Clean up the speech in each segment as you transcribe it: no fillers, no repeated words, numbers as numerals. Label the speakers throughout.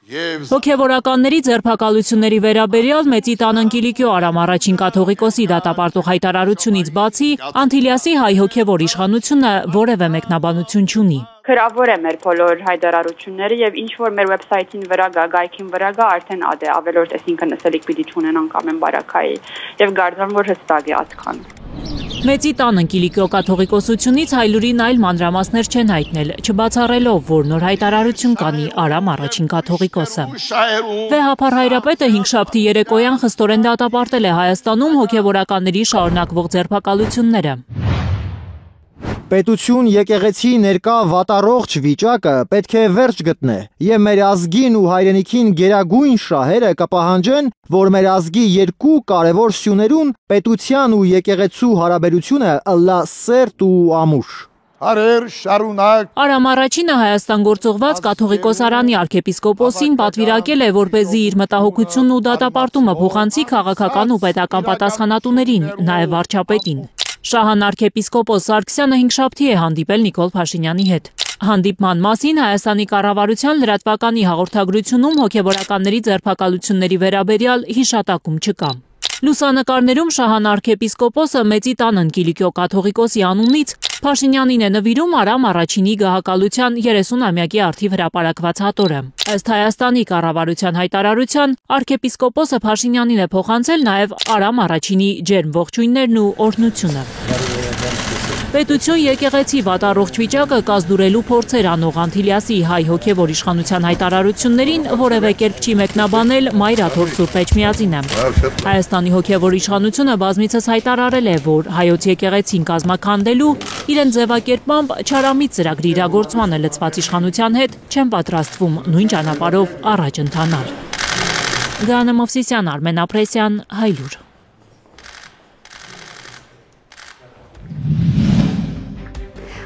Speaker 1: Հոգևորականների ձերբակալությունների վերաբերյալ Մեծի տան Կիլիկիո Արամ առաջին կաթողիկոսի դատապարտող հայտարարությունից բացի Անտիլիասի հայ հոգևոր իշխանությունը որևէ մեկնաբանություն չունի։
Speaker 2: Գրավոր է մեր բոլոր հայտարարությունները եւ ինչ որ մեր վեբսայթին վրա գա, գայքին վրա գա, արդեն ադե ավելորդ այսինքն ասելիք պիտի չունենանք ամեն բարակայի եւ գարձան որ հստակ է atkan։
Speaker 1: Մեծի տան Կիլիկիո կաթողիկոսությունից հայլուրին այլ մանրամասներ չեն հայտնել, չբացառելով, որ նոր հայտարարություն կանի Արամ առաջին կաթողիկոսը։ Վեհափառ հայրապետը հինգշաբթի երեկոյան խստորեն դատապարտել է Հայաստանում հոգևորականների շարունակվող ձերբակալությունները։
Speaker 3: Պետություն եկեղեցի ներկա վատառողջ վիճակը պետք է վերջ գտնե եւ մեր ազգին ու հայրենիքին գերագույն շահերը կպահանջեն, որ մեր ազգի երկու կարևոր սյուներուն պետության ու եկեղեցու հարաբերությունը ըլլա սերտ ու ամուր։
Speaker 1: Արամ առաջինը Հայաստան գործողված կաթողիկոս Արանի arczepiskopos-ին պատվիրակել է, որպեսզի իր մտահոգությունն ու դատապարտումը փոխանցի քաղաքական ու պետական պատասխանատուներին, նաեւ վարչապետին։ Շահան arczepiskopos Սարգսյանը հինգշաբթի է հանդիպել Նիկոլ Փաշինյանի հետ։ Հանդիպման մասին Հայաստանի կառավարության լրատվականի հաղորդագրությունում հոգևորականների ձերբակալությունների վերաբերյալ հիշատակում չկա։ Լուսանկարներում Շահան arczepiskopos-ը Մեծի տան Կիլիկիո կաթողիկոսի անունից Փաշինյանին է նվիրում Արամ առաջինի գահակալության 30-ամյակի արդիվ հրապարակված հատորը։ Ըստ Հայաստանի կառավարության հայտարարության arczepiskopos-ը Փաշինյանին է փոխանցել նաև Արամ առաջինի ջերմ ողջույններն ու օրհնությունը։ Պետություն եկեղեցի վատառողջ վիճակը կազդուրելու փորձեր անող Անտիլիասի հայ հոգևոր իշխանության հայտարարություններին որևէ կերպ չի մեկնաբանել Մայրաթոր Սուրբ Էջմիածինը։ Հայաստանի հոգևոր իշխանությունը բազմիցս հայտարարել է, որ հայոց եկեղեցին կազմաքանդելու իրեն ձևակերպմամբ չարամիտ ծրագրի իրագործմանը լծված իշխանության հետ չեն պատրաստվում նույն ճանապարհով առաջ ընթանալ։ Գաნა Մովսիսյան, Արմեն Ապրեսյան, Հայլուր։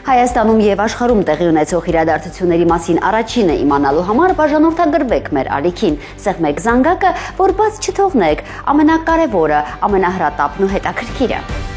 Speaker 4: Հայաստանում եւ աշխարհում տեղի ունեցող իրադարձությունների մասին առաջինը իմանալու համար բաժանորդագրվեք մեր ալիքին, սեղմեք զանգակը, որ բաց չթողնեք ամենակարևորը, ամենահրատապն ու հետաքրքիրը։